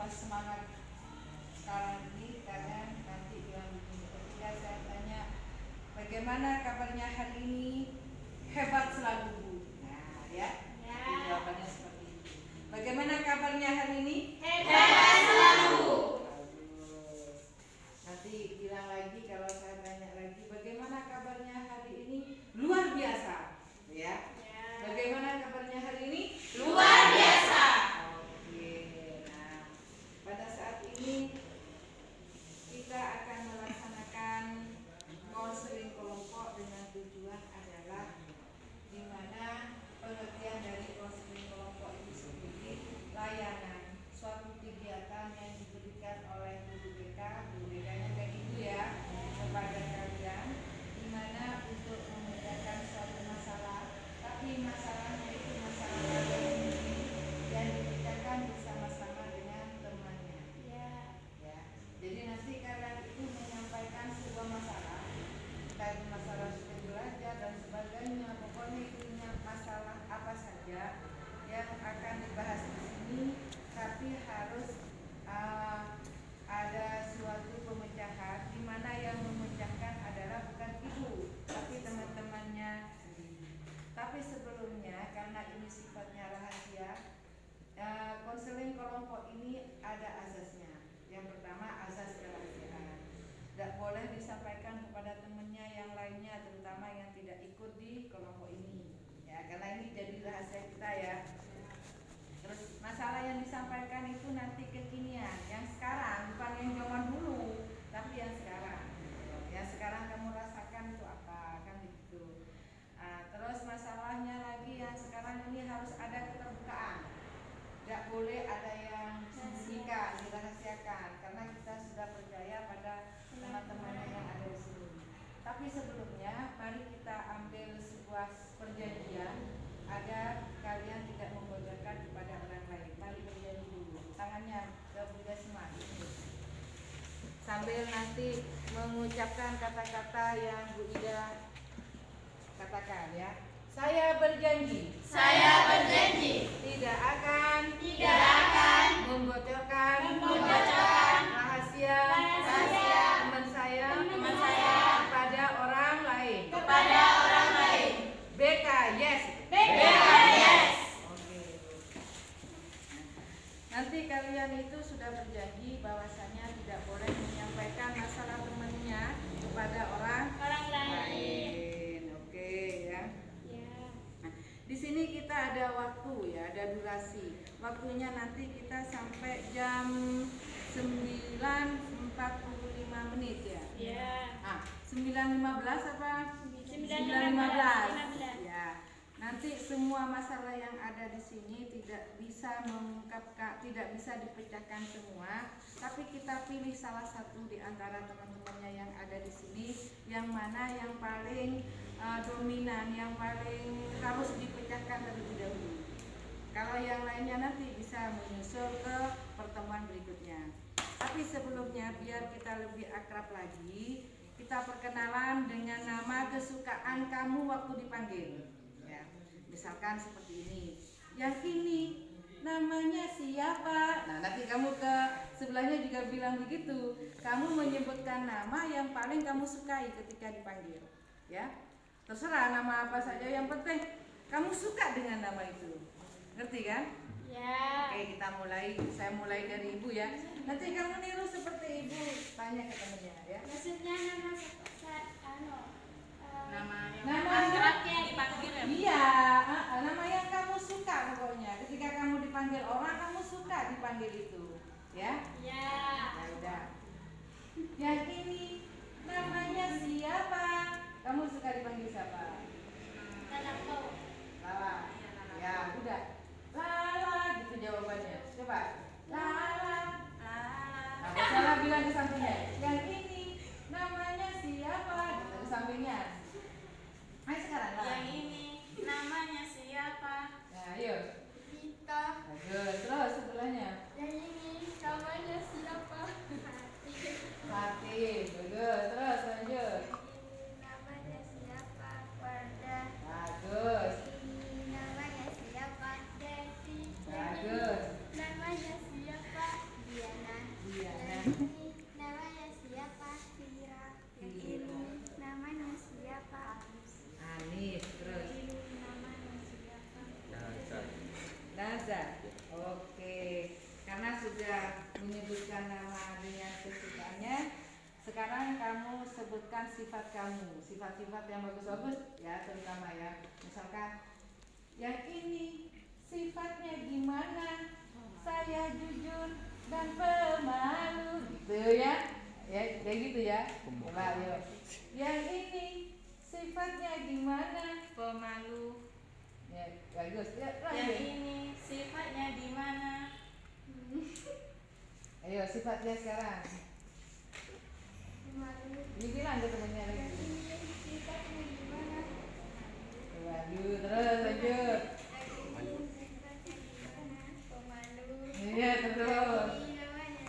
tambah semangat sekarang ini karena nanti bilang begini, ketika saya tanya bagaimana kabarnya hari ini, hebat selalu Bu. Nah ya, jawabannya seperti itu. Bagaimana kabarnya hari ini? Hebat selalu. Bagus. Nanti bilang lagi kalau saya tanya lagi, bagaimana kabarnya hari ini? Luar biasa. Ya. Bagaimana kabarnya hari ini? Luar biasa. Oke. Nah, pada saat ini kita akan melaksanakan konseling kelompok dengan tujuan adalah di mana pengertian dari konseling kelompok itu sendiri layanan suatu kegiatan yang diberikan oleh guru BK, guru BK-nya kayak gitu ya, kepada kalian di mana untuk memecahkan suatu masalah, tapi masalahnya itu masalah kalian sendiri yang dipecahkan bersama-sama dengan temannya. Ya. Jadi nanti kalian itu menyampaikan sebuah masalah, entah masalah sudah belajar dan sebagainya, pokoknya intinya masalah apa saja yang akan dibahas di sini, tapi harus ada suatu pemecahan di mana yang memecahkan adalah bukan ibu, tapi teman-temannya sendiri. Tapi sebelumnya karena ini sifatnya rahasia, konseling kelompok ini ada asasnya. Yang pertama asas kerahasiaan. Tidak boleh disampaikan kepada temannya yang lainnya, terutama yang tidak ikut di kelompok ini. Ya, karena ini jadi rahasia kita ya. Terus masalah yang disampaikan itu nanti kekinian, yang sekarang bukan yang zaman dulu, tapi yang sekarang. Yang sekarang kamu rasakan itu apa, kan begitu. Terus masalahnya lagi yang sekarang ini harus ada keterbukaan. Tidak boleh ada yang disembunyikan, dirahasiakan, karena kita sudah percaya pada teman-teman yang ada di sini. Tapi sebelumnya, mari kita ambil sebuah perjanjian agar kalian tidak membocorkan kepada orang lain. Mari berjanji dulu, tangannya ke Bunda Semar. Sambil nanti mengucapkan kata-kata yang Bu Ida katakan ya. Saya berjanji. Saya berjanji. Tidak akan membocorkan rahasia teman saya kepada orang lain. BK yes. Oke. Nanti kalian itu sudah berjanji bahwasanya tidak boleh menyampaikan masalah temannya kepada orang lain. Oke ya. Di sini kita ada waktu ya, ada durasi. Waktunya nanti kita sampai jam 9.45 menit ya. 9.15 apa? 9.15. Ya. Nanti semua masalah yang ada di sini tidak bisa mengungkapkan, tidak bisa dipecahkan semua, tapi kita pilih salah satu di antara teman-temannya yang ada di sini, yang mana yang paling dominan, yang paling harus dipecahkan terlebih dahulu. Kalau yang lainnya nanti bisa menyusul ke pertemuan berikutnya. Tapi sebelumnya biar kita lebih akrab lagi, kita perkenalan dengan nama kesukaan kamu waktu dipanggil. Ya, misalkan seperti ini. Yang ini namanya siapa? Nah, nanti kamu ke sebelahnya juga bilang begitu. Kamu menyebutkan nama yang paling kamu sukai ketika dipanggil. Ya. Terserah nama apa saja, yang penting kamu suka dengan nama itu. Ngerti kan? Ya. Oke, kita mulai. Saya mulai dari ibu ya. Nanti kamu niru seperti ibu, tanya ke temennya ya. Maksudnya Nama yang dipanggil ya? Iya, nama yang kamu suka pokoknya. Ketika kamu dipanggil orang, kamu suka dipanggil itu, ya? Ya. Ya udah. Yang ini namanya siapa? Kamu suka dipanggil siapa? Lala. Ya, udah. Lala, gitu jawabannya. Coba. Lala. Nah, salah bilang di sampingnya. Yang ini namanya siapa? Gitu di sampingnya. Ayo sekarang Lala. Yang ini namanya siapa? Nah, ayo. Vita. Bagus. Terus sebelahnya. Yang ini namanya siapa? Fatih. Bagus. Terus lanjut. Ini namanya siapa? Wardah. Bagus. Ini namanya siapa? Devi. Bagus. Namanya siapa? namanya siapa? Fira. Yang ini namanya siapa? Anis. Terus Ini namanya siapa? Naza. Oke. Karena sudah menyebutkan nama dengan kesukaannya, sekarang kamu sebutkan sifat kamu, sifat-sifat yang bagus-bagus ya, terutama ya. Misalkan yang ini sifatnya gimana? Saya jujur dan pemalu, gitu ya. Ya gitu ya. Coba yuk. Yang ini sifatnya gimana? Pemalu. Ya, bagus. Ya, Yang lanjut. ini sifatnya di mana? Ayo sifatnya sekarang. Pemalu. Ini bilang ke temennya Yang lagi. ini sifatnya di mana? Lanjut, terus lanjut. Yang ini sifatnya di mana? Pemalu. Iya, terus. Ini namanya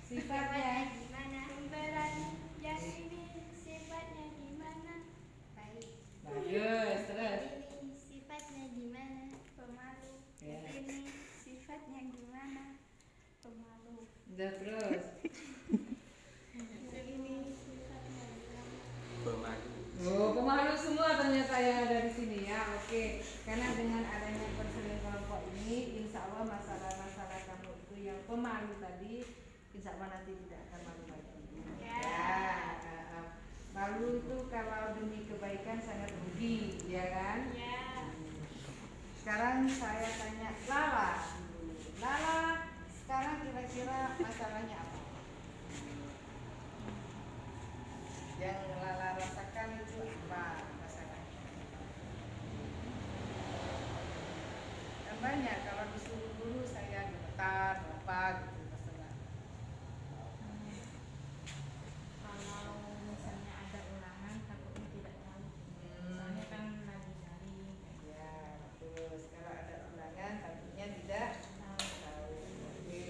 Sifatnya. di mana? Pemberani. Yang ini sifatnya di mana? Baik. Bagus, terus. Ini sifatnya di mana? Pemalu. Ya. Ini sifatnya di mana? Pemalu. Udah terus. Ini sifatnya di mana? Oh, pemalu semua ternyata yang ada di sini ya. Oke, karena dengan adanya konseling kelompok ini, insya Allah masalah-masalah kamu itu yang pemalu tadi, insya Allah nanti tidak akan malu lagi. Malu itu kalau demi kebaikan sangat rugi, ya kan? Ya. Sekarang saya tanya Lala. Lala, sekarang kira-kira masalahnya apa? Yang Lala rasakan itu apa masalahnya? Kan banyak, kalau disuruh guru saya gemetar, apa gitu masalah. Kalau misalnya ada ulangan takutnya tidak tahu. Soalnya kan lagi daring. Ya, terus kalau ada ulangan takutnya tidak tahu. Oke.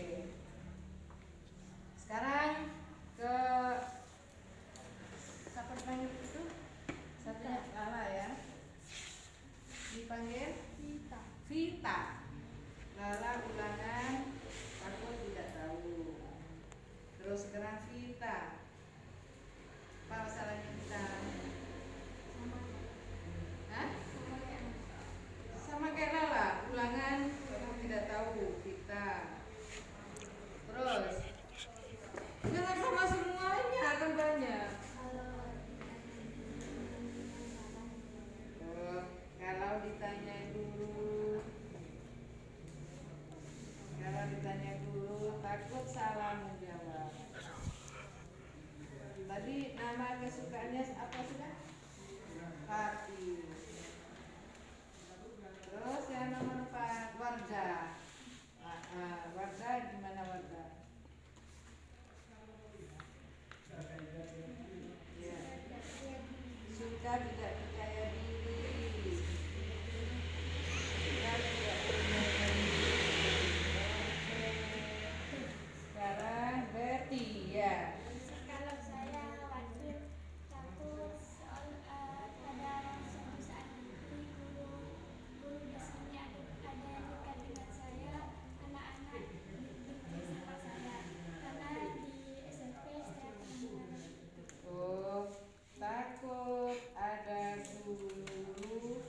Sekarang ke siapa dipanggil itu? Satunya Lala ya. Dipanggil Kita. Vita. Lala ulangan takut tidak tahu. Terus sekarang Vita. Apa masalahnya Vita? Hah? Sama kayak Lala, ulangan takut tidak tahu Vita. Terus jangan sama semuanya, kan banyak. Oh, kalau ditanya guru, takut salah menjawab. Tadi nama kesukaannya apa sudah? Pati. Terus yang nomor 4 Wardah. Wardah gimana Wardah? Ya. Suka tidak percaya diri. Suka tidak percaya diri. Sekarang Betty ya. Kalau saya khawatir takut soal ada suatu saat nanti guru di sini ada yang dekat dengan saya, anak-anak benci sama saya karena di SMP saya pernah mengalami itu. Oh, takut ada guru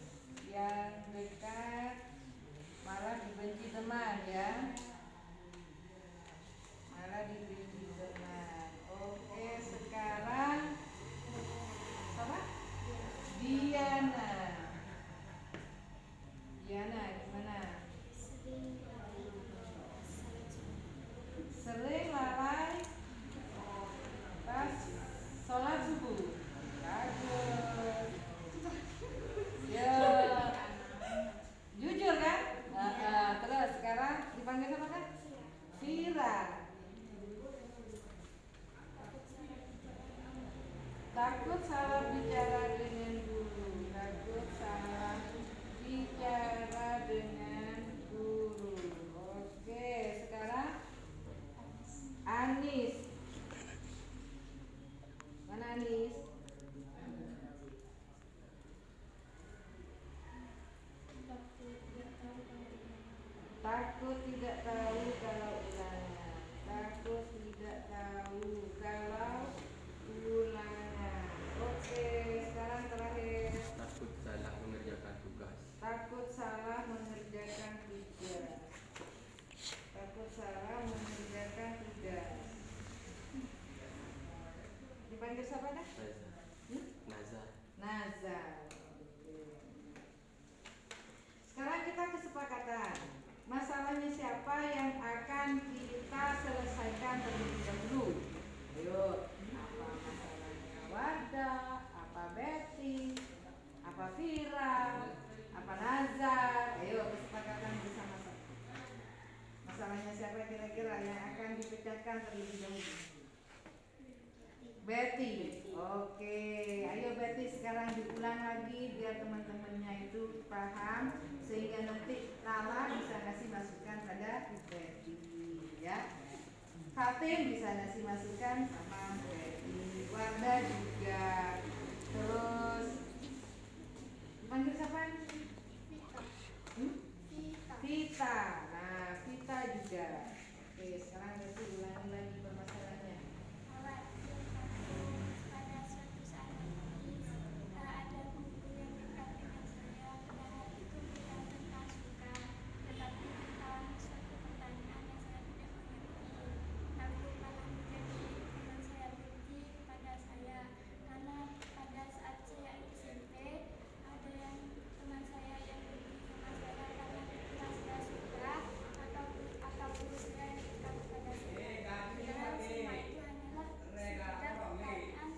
yang dekat malah dibenci teman ya. Malah dibenci teman. Oke, sekarang apa? Diana. Diana gimana? Sering lalai pas sholat subuh. Bagus. Ya. Jujur kan? Terus sekarang dipanggil apa kan? Vira. Takut salah bicara dengan guru. Takut salah bicara dengan guru. Oke, sekarang Anis. Mana Anis? Takut tidak tahu kalau ulangan. Takut tidak tahu dipanggil siapa dah? Naza. Naza. Oke. Sekarang kita kesepakatan. Masalahnya siapa yang akan kita selesaikan terlebih dahulu? Ayo, apa masalahnya Wardah, apa Betty, apa Vira, apa Nazar? Ayo kesepakatan bersama-sama. Masalahnya siapa kira-kira yang akan dipecahkan terlebih dahulu? Betty. Oke, ayo Betty sekarang diulang lagi biar teman-temannya itu paham sehingga nanti Lala bisa kasih masukan pada Betty, ya. Fatin bisa kasih masukan sama Betty, Wardah juga. Terus dipanggil siapa? Vita. Nah, Vita juga. Oke, sekarang Betty ulangi lagi permasalahannya. Pada suatu saat nanti ada guru yang dekat dengan saya, padahal itu bukan tentang suka, tetapi tentang suatu pertanyaan yang saya tidak mengerti. Lalu malah menjadi teman saya benci kepada saya, karena pada saat saya SMP ada yang teman saya yang benci sama saya karena ketika saya suka atau guru saya yang dekat kepada saya. Padahal semua itu hanyalah sekedar pertanyaan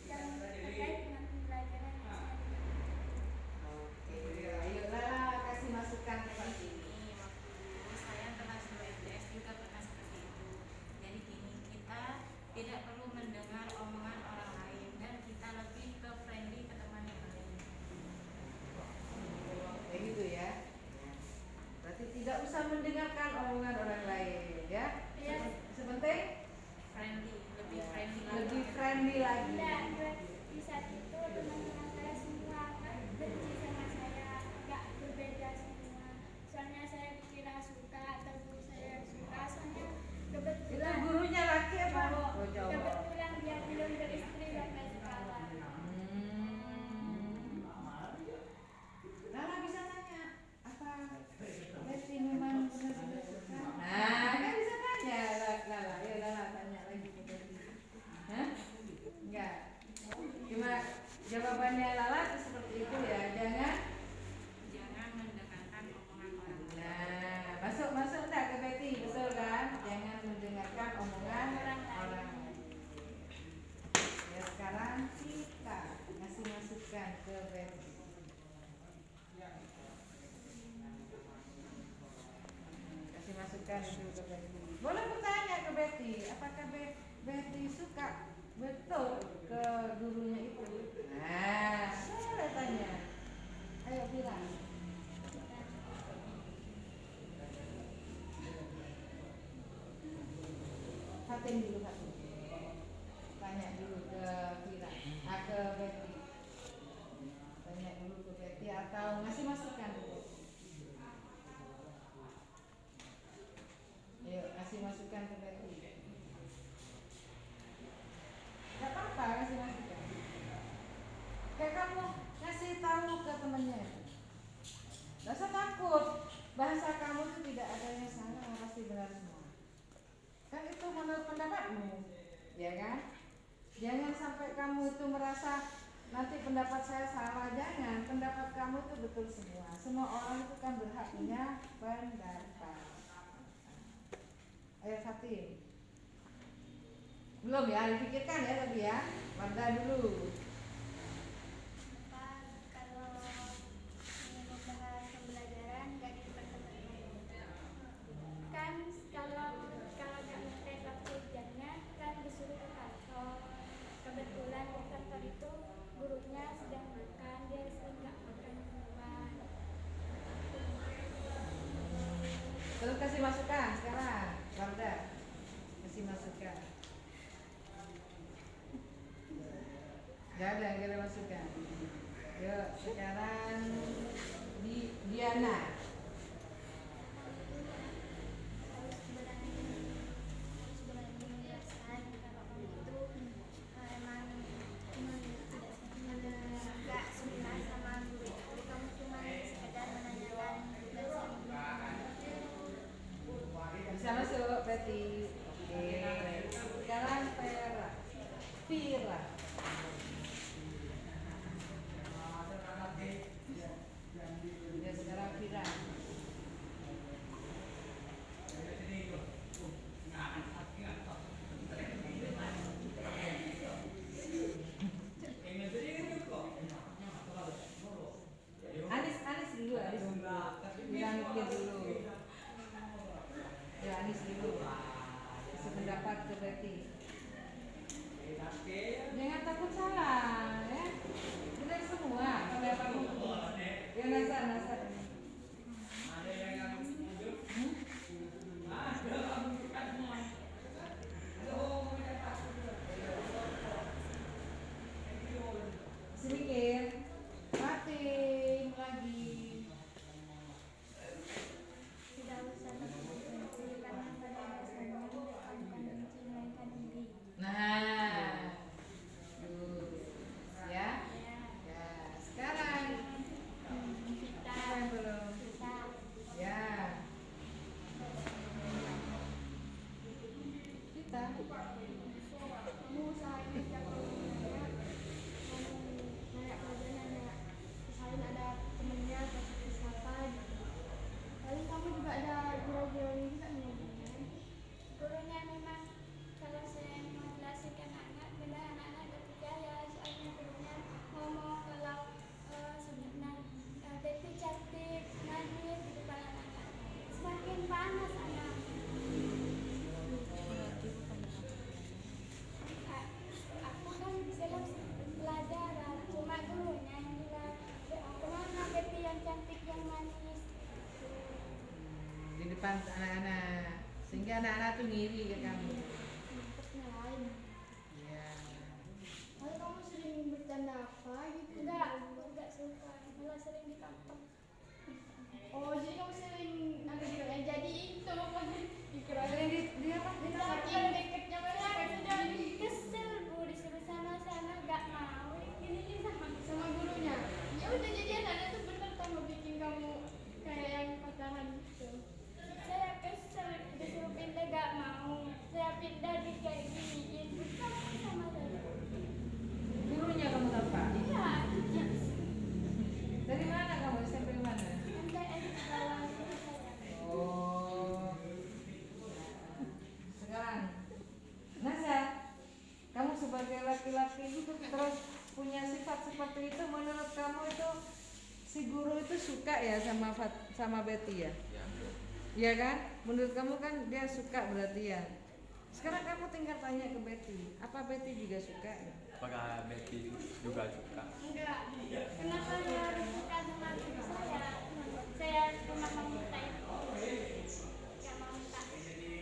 yang terkait dengan pembelajaran yang saya tidak. Oke, ayo Lala kasih masukan kepada ini. Waktu saya kelas 2 SD juga pernah seperti itu. Jadi gini, kita tidak perlu mendengar omongan orang lain dan kita lebih ke friendly ke teman yang lain. Kayak gitu ya. Berarti tidak usah mendengarkan omongan orang lain, ya. Iya. Sepenting Friendly, lebih friendly lagi. lebih friendly lagi. Di saat itu teman-teman saya semua benci sama saya, nggak berbeda semua. Soalnya saya kira suka atau guru saya suka, soalnya Itu kebetulan gurunya laki apa? Oh, cowok. kebetulan dia belum beristri sampai sekarang. Lala bisa tanya apa Betty memang pernah sudah suka? Nah, kan bisa tanya Lala. Ya Lala tanya lagi ke Betty. Hah? Enggak. Cuma jawabannya Lala itu seperti itu ya. Jangan mendengarkan omongan orang lain. Nah, masuk enggak ke Betty? Betul kan? Jangan mendengarkan omongan orang lain. Ya sekarang kita ngasih masukan ke Betty. Kasih masukan itu ke Betty. Boleh bertanya ke Betty, apakah Betty suka betul ke gurunya itu? Nah, boleh tanya. Ayo bilang. Fatin dulu Fatin. Tanya dulu ke Vira, ke Betty. Tanya dulu ke Betty atau ngasih masukan ke Betty. Ayo kasih masukan ke Betty. Gak apa-apa kasih masukan. Kayak kamu ngasih tahu ke temennya. Gak usah takut. Bahasa kamu itu tidak ada yang salah, pasti benar semua. Kan itu menurut pendapatmu, ya kan? Jangan sampai kamu itu merasa nanti pendapat saya salah, jangan. Pendapat kamu itu betul semua. Semua orang itu kan berhak punya pendapat. Ayo Fatin. Belum ya, dipikirkan ya tadi ya. Wardah dulu. Kalau ingin membahas pembelajaran nggak di depan-depan, kan kalau nggak ngerti waktu ujiannya kan disuruh ke kantor. Kebetulan di kantor itu gurunya sedang makan, dia sering nggak makan di rumah. Terus kasih masukan sekarang. Wardah kasih masukan. Gak ada masukan. Yuk sekarang Diana. Harus berani menjelaskan kalau kamu itu emang nggak suka sama guru itu, kamu cuma sekedar menanyakan tugas yang Bisa masuk Betty. Oke. Sekarang Vira. anak-anak tuh ngiri ke kamu. Maksudnya lain. Iya. Lalu kamu sering bercanda apa gitu? Enggak suka. Malah sering ditampar. Oh, jadi kamu sering ada dikira jadi itu dikira Sering di apa? saking deketnya mereka sudah kesel bu disuruh sana gak mau ini sama gurunya. Ya udah jadi anak tuh bener sama bikin kamu kayak yang patahan gitu. Saya kesel disuruh pindah gak mau. Saya pindah di kayak giniin sama saya. Gurunya kamu tampar? Iya, iya. Dari mana kamu? SMP mana? MTS di bawah guru saya. Oh. Sekarang, Nasa, kamu sebagai laki-laki terus punya sifat seperti itu, menurut kamu itu si guru itu suka ya sama Betty ya? Ya. Iya kan? Menurut kamu kan dia suka berarti ya. Sekarang kamu tinggal tanya ke Betty, apa Betty juga suka ya? Apakah Betty juga suka? Enggak. Kenapa dia harus suka sama guru saya? Saya cuma mau minta itu. Enggak mau minta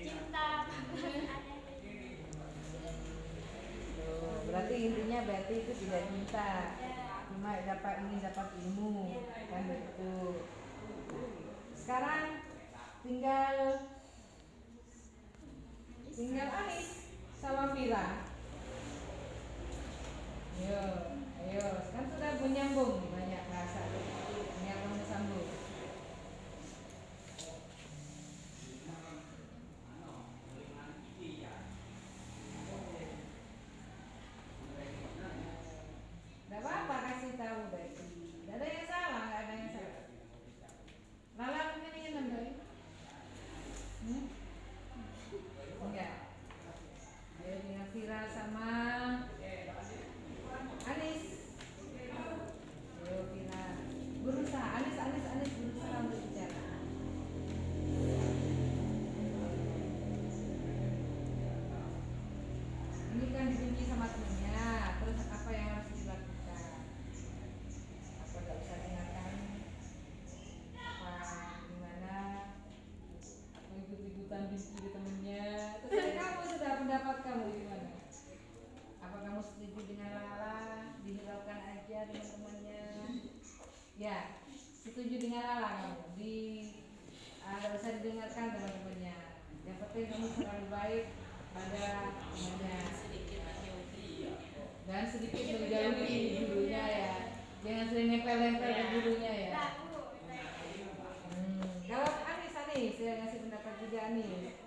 cinta. Tuh, berarti intinya Betty itu tidak cinta, cuma ingin dapat ilmu, kan begitu. Sekarang tinggal Anis sama Vira. Ayo, kan sudah menyambung banyak bahasa, menyambung sambung. Gak apa-apa kasih tahu Betty. Gak ada yang salah, gak ada yang salah. Lala mungkin ingin nambahin? Enggak. Ayo dengan Vira sama Anis. Ayo Vira. Berusaha, Anis berusaha untuk bicara. Ini kan dibenci sama temennya, terus apa yang harus dilakukan? Apa gak bisa dengarkan? Apa gimana? Apa ikut-ikutan benci ke temennya? Terus kamu sudah pendapat kamu gimana? Apa kamu setuju dengan Lala? Dihiraukan aja dengan temannya? Ya, setuju dengan Lala kamu. Gak usah didengarkan teman-temannya. Yang penting kamu selalu baik pada temannya. Dan sedikit menjauhi gurunya ya. Jangan sering nempel-nempel ke gurunya ya. Kalau Anis, saya ngasih pendapat juga Anis.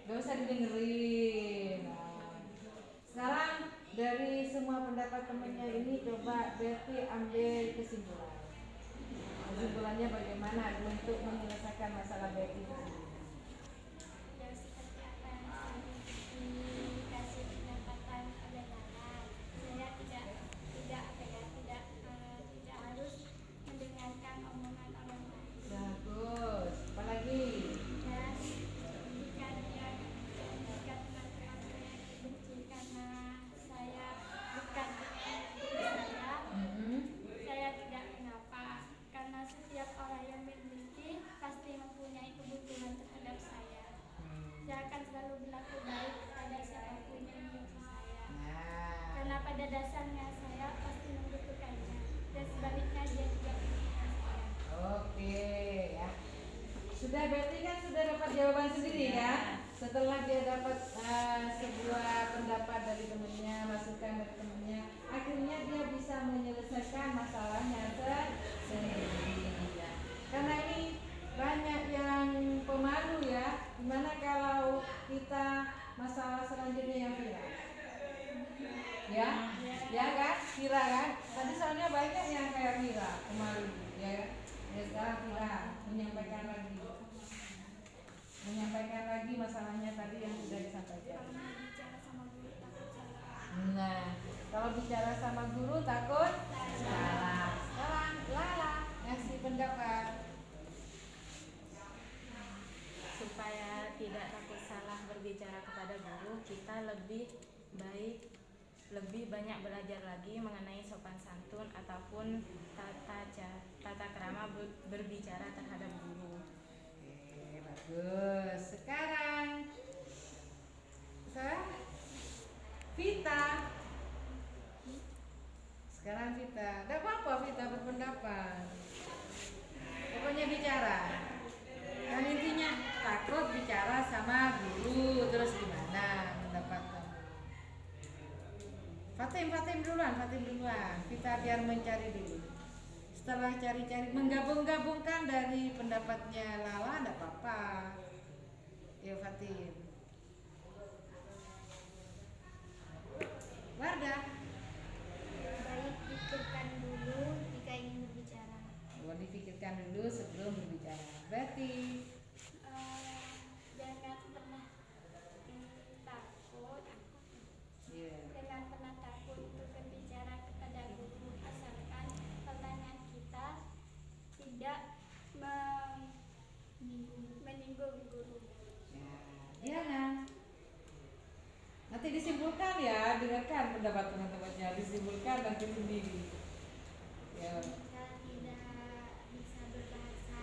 Gak usah didengerin. Sekarang dari semua pendapat temennya ini coba Betty ambil kesimpulan. Kesimpulannya bagaimana untuk menyelesaikan masalah Betty itu sendiri? Ya seperti apa yang saya dikasih pendapatan oleh Lala. Saya tidak harus mendengarkan omongan orang lain. Bagus. Apalagi? Dan jika teman-teman saya dibenci karena saya bukan dengan saya tidak mengapa karena setiap orang yang membenci pasti mempunyai kebutuhan terhadap saya. Saya akan selalu berlaku baik pada siapapun yang membenci saya. Karena pada dasarnya saya pasti membutuhkannya dan sebaliknya dia juga membutuhkan saya. Oke ya. Sudah Betty kan sudah dapat jawaban sendiri ya. Setelah dia dapat sebuah pendapat dari temannya, masukan dari temannya, akhirnya dia bisa menyelesaikan masalahnya sendiri. Ya. Karena ini banyak yang pemalu ya. Gimana kalau kita masalah selanjutnya yang viral? Ya, ya kan, viral kan? Tadi soalnya banyak yang kayak viral, pemalu, ya kan? Ya sekarang viral, menyampaikan lagi masalahnya tadi yang sudah disampaikan. Bicara sama guru takut salah. Nah, kalau bicara sama guru takut salah. Sekarang Lala ngasih pendapat. Supaya tidak takut salah berbicara kepada guru, kita lebih banyak belajar lagi mengenai sopan santun ataupun tata krama berbicara terhadap guru. Oke, Bagus. Sekarang Vita. Sekarang Vita. Gak apa-apa Vita berpendapat. Pokoknya bicara. Kan intinya takut bicara sama guru, terus gimana pendapat kamu? Fatim duluan. Vita biar mencari dulu. Setelah cari-cari menggabung-gabungkan dari pendapatnya Lala, enggak apa-apa. Yo Fatim. Wardah. Baik, pikirkan dulu jika ingin berbicara. Boleh dipikirkan dulu sebelum berbicara. Berarti Jangan pernah takut. iya. Jangan pernah takut untuk berbicara kepada guru, asalkan pertanyaan kita tidak menyinggung guru. Ya, Diana. Nanti disimpulkan ya, dengarkan pendapat teman-temannya, disimpulkan nanti sendiri. Ya. Jika tidak bisa berbahasa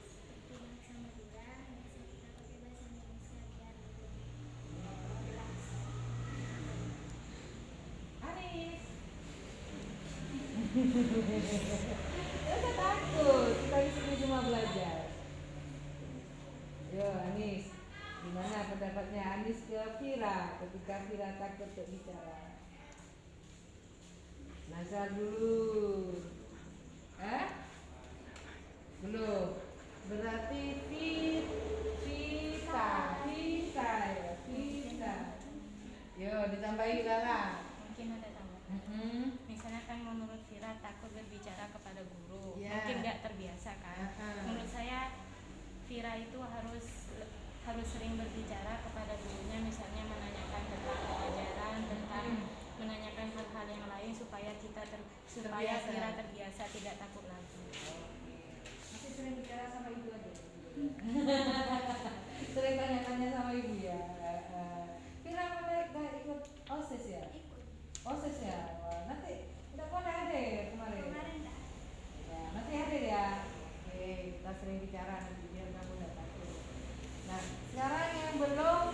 seperti bahasa Madura, bisa kita pakai bahasa Indonesia biar lebih jelas. Anis. Jangan takut, kita di sini cuma belajar. Yo Anis, gimana pendapatnya Anis ke Vira ketika Vira takut untuk bicara? Nazar dulu. Belum. Berarti Vita ya, Vita. Yo ditambahi Lala. Mungkin ada tambahan. Misalnya kan menurut Vira takut berbicara kepada guru, Ya. mungkin nggak terbiasa kan. Menurut saya Vira itu harus sering berbicara kepada gurunya, misalnya menanyakan tentang pelajaran, tentang menanyakan hal-hal yang lain supaya Terbiasa. Vira terbiasa, tidak takut lagi. Masih sering bicara sama ibu aja. Sering tanya-tanya sama ibu ya. Vira mau ikut OSIS ya? Ikut. OSIS ya. Wah, nanti udah pernah ada ya kemarin. Kemarin dah. Ya, nanti hadir ya. Oke, kita sering bicara nanti biar kamu nggak takut. Nah, sekarang yang belum,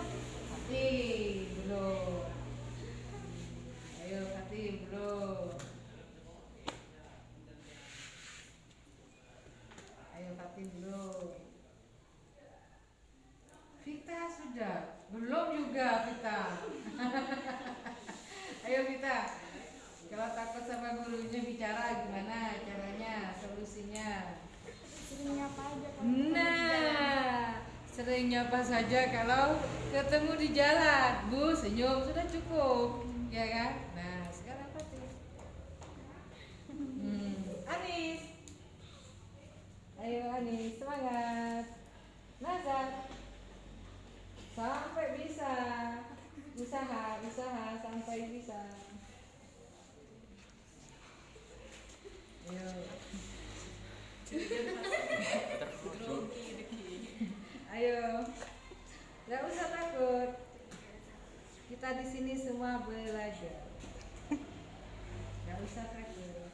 belum. Ayo Fatim belum. Ayo Fatim belum. Vita sudah, belum juga Vita. Ayo Vita. Kalau takut sama gurunya bicara gimana caranya, solusinya? Sering nyapa aja kalau ketemu di jalan. Nah, sering nyapa saja kalau ketemu di jalan. Bu, senyum sudah cukup, ya kan? Nah, sekarang Fatim. Anis. Ayo Anis, semangat. Nazar. Sampai bisa. Usaha sampai bisa. Ayo. Ayo, nggak usah takut. Kita di sini semua belajar. Nggak usah takut.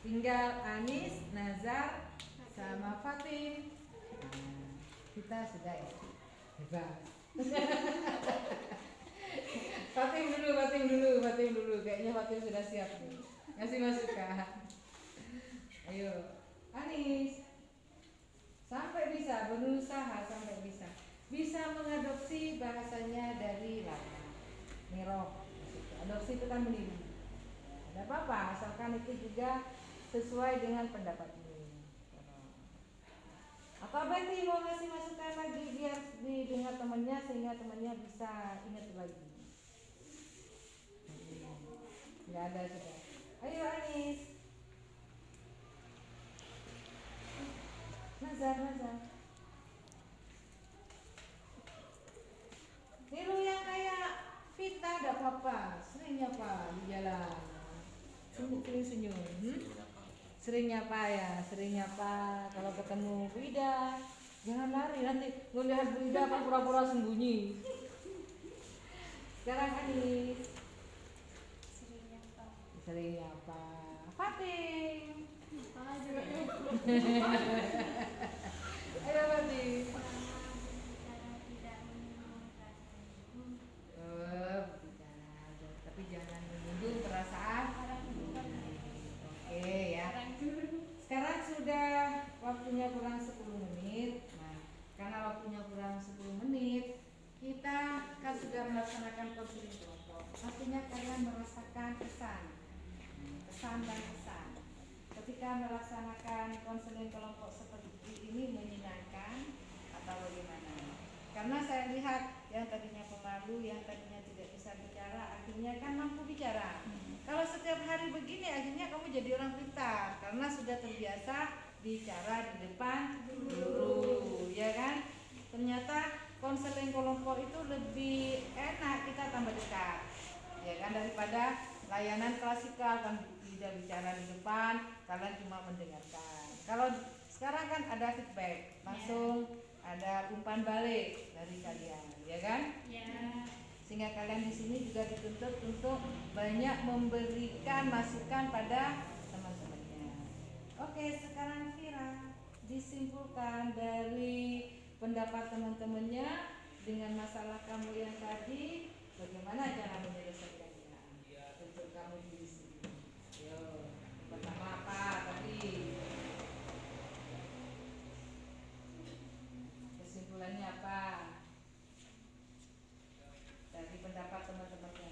Tinggal Anis, Nazar, sama Fatim. Nah, kita sudah ya. Hebat. Fatim dulu. Kayaknya Fatim sudah siap nih. Ngasih masukan. Ayo, Anis. Sampai bisa, berusaha sampai bisa. Bisa mengadopsi bahasanya dari Lala. Nirok. Adopsi itu kan meniru. Tidak apa-apa, asalkan itu juga sesuai dengan pendapatmu. Atau Betty mau ngasih masukan lagi biar didengar temannya sehingga temannya bisa ingat lagi. Nggak ada sudah. Ayo Anis. Nazar. Niru yang kayak Vita enggak apa-apa. Sering nyapa di jalan. Sering senyum. Sering nyapa kalau ketemu Bu Ida. Jangan lari nanti ngelihat Bu Ida kan pura-pura sembunyi. Sekarang Anis. Sering nyapa. Fatim. Ayo berbicara tidak menyinggung perasaan Berbicara, tapi jangan menyinggung perasaan orang tua. Oke ya. Sekarang sudah waktunya kurang 10 menit. Nah, karena waktunya kurang 10 menit, kita kan sudah melaksanakan konseling kelompok. Pastinya kalian merasakan kesan dan kesan. Ketika melaksanakan konseling kelompok seperti ini menyenangkan atau bagaimana? Karena saya lihat yang tadinya pemalu, yang tadinya tidak bisa bicara, akhirnya kan mampu bicara. Kalau setiap hari begini, akhirnya kamu jadi orang pintar karena sudah terbiasa bicara di depan guru, ya kan? Ternyata konseling kelompok itu lebih enak, kita tambah dekat, ya kan, daripada layanan klasikal kan tidak bicara di depan, kalian cuma mendengarkan. Kalau sekarang kan ada feedback, langsung ada umpan balik dari kalian, ya kan? Ya. Sehingga kalian di sini juga dituntut untuk banyak memberikan masukan pada teman-temannya. Oke, sekarang Vira disimpulkan dari pendapat teman-temannya dengan masalah kamu yang tadi, bagaimana cara menyelesaikannya untuk kamu di sini. Yo, pertama apa tadi? Kesimpulannya apa? Dari pendapat teman-temannya.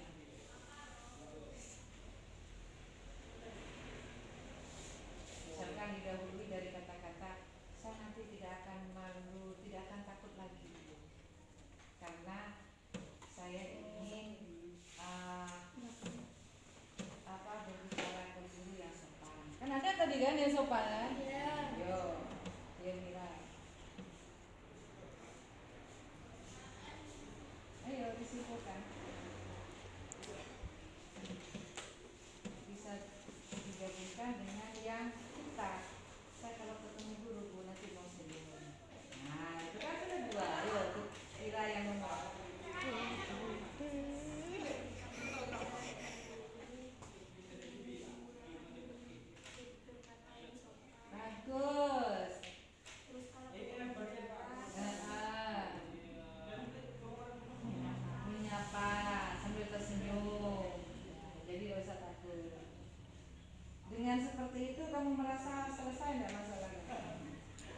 Misalkan didahului dari kata-kata, saya nanti tidak akan malu, tidak akan takut lagi, karena saya ingin berbicara ke guru yang sopan. Kan ada tadi kan yang sopan kan? Ya. Yo, dia Mira. Ayo disimpulkan. Bisa digabungkan dengan yang kita. Saya kalau ketemu guru, Bu, nanti mau senyum. Nah, itu kan sudah dua. Ayo, Mira yang nomor. Bagus. Terus kalau kita berbicara, Menyapa sambil tersenyum. Jadi gak usah takut. Dengan seperti itu kamu merasa selesai enggak masalahnya?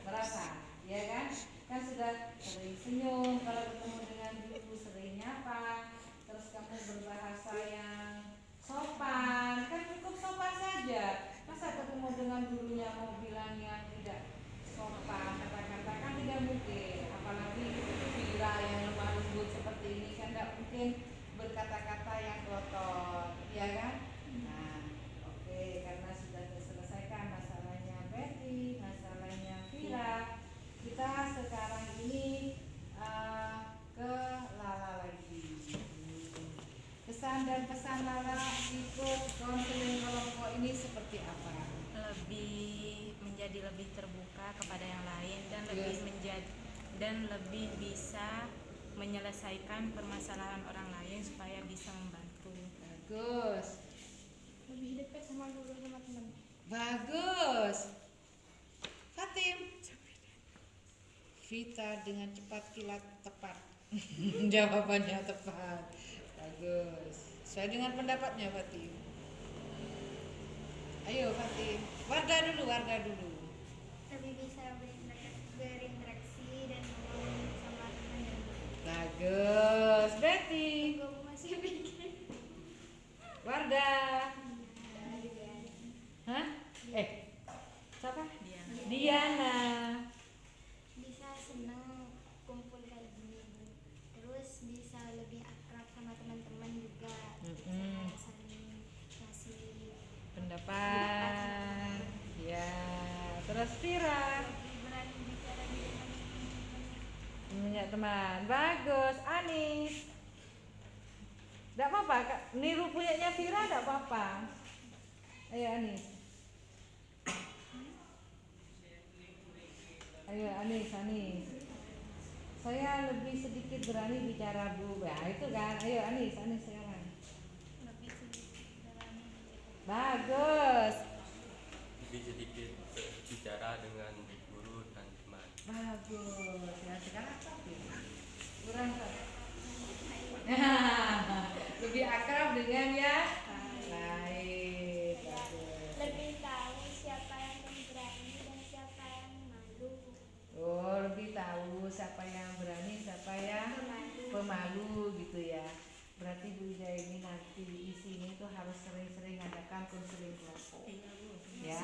Merasa, ya kan? Kan sudah sering senyum, kalau ketemu dengan guru sering nyapa, terus kamu berbahasa yang sopan, kan cukup sopan saja. Masa ketemu dengan gurunya mau bilang yang tidak sopan, kata-kata kan tidak mungkin. Apalagi Vira yang lemah lembut seperti ini kan tidak mungkin berkata-kata yang kotor, ya kan? Nah, oke, karena sudah terselesaikan masalahnya Betty, masalahnya Vira, kita sekarang ini ke Lala lagi. Kesan dan pesan Lala ikut konseling kelompok ini seperti apa? Menjadi lebih terbuka kepada yang lain dan lebih bisa menyelesaikan permasalahan orang lain supaya bisa membantu. Bagus. lebih dekat sama guru sama teman. Bagus. Fatim. Vita dengan cepat kilat tepat. Jawabannya tepat. Bagus. Sesuai dengan pendapatnya Fatim. Ayo Fatim. Warga dulu. Lebih bisa berinteraksi dan ngomong sama teman dan guru. Bagus. Betty. Gue masih bikin. Warga. Hah? Siapa? Diana. Bisa seneng kumpul kayak gini, terus bisa lebih akrab sama teman-teman juga. Bisa saling ngasih Pendapat. Ya. Terus Vira. lebih berani bicara di depan teman-teman. Punya teman. Bagus. Anis. Tidak apa-apa. Niru punyanya Vira tidak apa-apa. Ayo Anis. Ayo Anis. Saya lebih sedikit berani bicara Bu. Ya itu kan. Ayo Anis sekarang. Lebih sedikit berani bicara. Bagus. Lebih sedikit bicara dengan guru dan teman. Bagus. Ya sekarang tapi kurang Kak. Lebih akrab dengan ya. Baik. Bagus. Lebih tahu siapa yang pemberani dan siapa yang malu. Oh, lebih tahu siapa yang berani, siapa yang pemalu gitu ya. Berarti Bu Ida ini nanti di sini tuh harus sering-sering adakan konseling kelompok. Ya,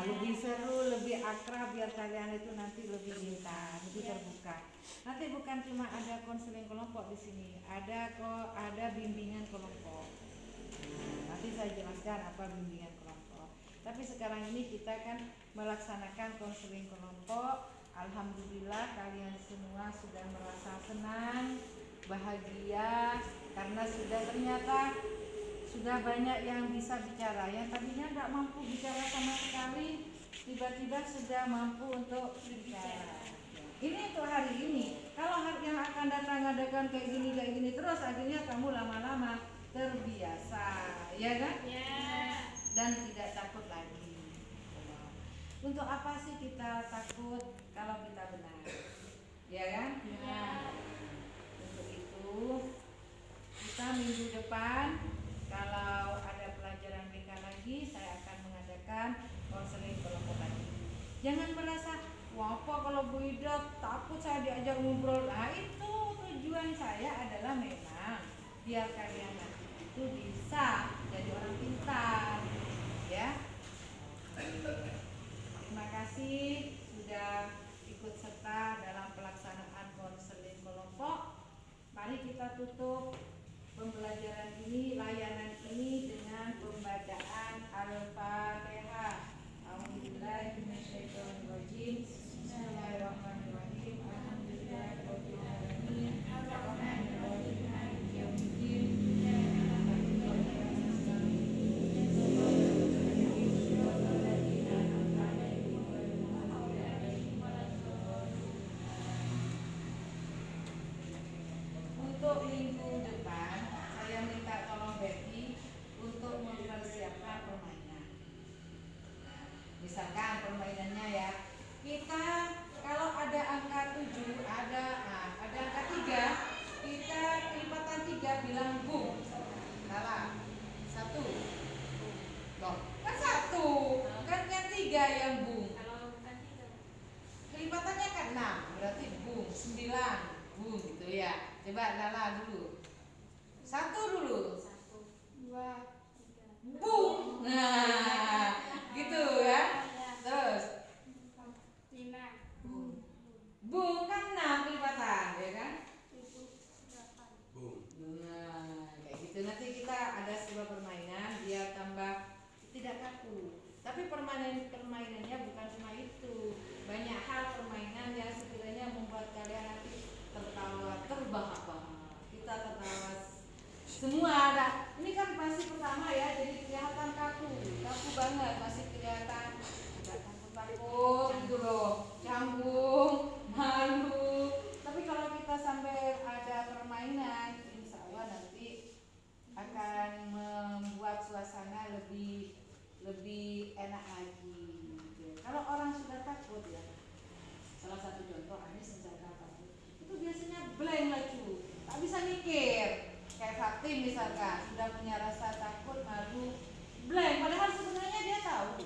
lebih seru, lebih akrab biar kalian itu nanti lebih pintar, lebih terbuka. Nanti bukan cuma ada konseling kelompok di sini, ada bimbingan kelompok. Nah, nanti saya jelaskan apa bimbingan kelompok. Tapi sekarang ini kita kan melaksanakan konseling kelompok. Alhamdulillah kalian semua sudah merasa senang, bahagia karena ternyata sudah banyak yang bisa bicara. Yang tadinya tidak mampu bicara sama sekali, tiba-tiba sudah mampu untuk bicara. Ini untuk hari ini. Kalau hari yang akan datang adakan kayak gini terus, akhirnya kamu lama-lama terbiasa, ya kan? Ya. Dan tidak takut lagi. Untuk apa sih kita takut kalau kita benar? Ya kan? Ya. Untuk itu kita minggu depan kalau ada pelajaran BK lagi, saya akan mengadakan konseling kelompok lagi. Jangan merasa, wah apa kalau Bu Ida takut saya diajak ngobrol. Nah itu tujuan saya adalah memang biar kalian nanti itu bisa jadi orang pintar, ya. Terima kasih sudah ikut serta dalam pelaksanaan konseling kelompok. Mari kita tutup pembelajaran ini, layanan ini dengan pembacaan Al-Fatihah. A'udzubillahiminasyaitonirrajim. Bismillahirrahmanirrahim. Alhamdulillahirabbil alamin. Arrahmanirrahim. Maliki yaumiddin. Untuk minggu depan saya minta tolong Betty untuk mempersiapkan permainan. Misalkan permainannya ya, kita kalau ada angka 7, ada angka 3, kita kelipatan 3 bilang bung. Salah. 1. Loh, kan 1. Kan 3 yang bung. Kalau bukan tiga. Kelipatannya kan 6, berarti bung. 9 bung gitu ya. Coba Lala dulu. 1 dulu. 1, 2, 3. Bung. Nah, gitu ya. Terus 5. bung kan 6 kelipatan, ya kan? 7, 8. Nah, kayak gitu. Nanti kita ada sebuah permainan biar tambah tidak kaku. Tapi permainannya bukan cuma itu. Banyak hal permainan yang sekiranya membuat kalian nanti tertawa terbahak-bahak. Kita tertawa semua ada. Ini kan pasti pertama ya, jadi kelihatan kaku banget, masih kelihatan agak takut gitu loh, canggung, malu. Tapi kalau kita sampai ada permainan, insya Allah nanti akan membuat suasana lebih enak lagi. Gitu. Kalau orang sudah takut ya, salah satu contoh Anies misalkan takut, itu biasanya blank lagi, tak bisa mikir. Kayak Fatim misalkan sudah punya rasa takut, malu, blank. Padahal sebenarnya dia tahu.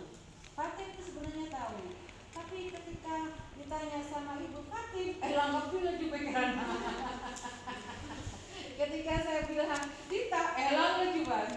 Fatim itu sebenarnya tahu. Tapi ketika ditanya sama ibu Fatim, langgap dulu juga pikiran. Ketika saya bilang Dita, lagi juga.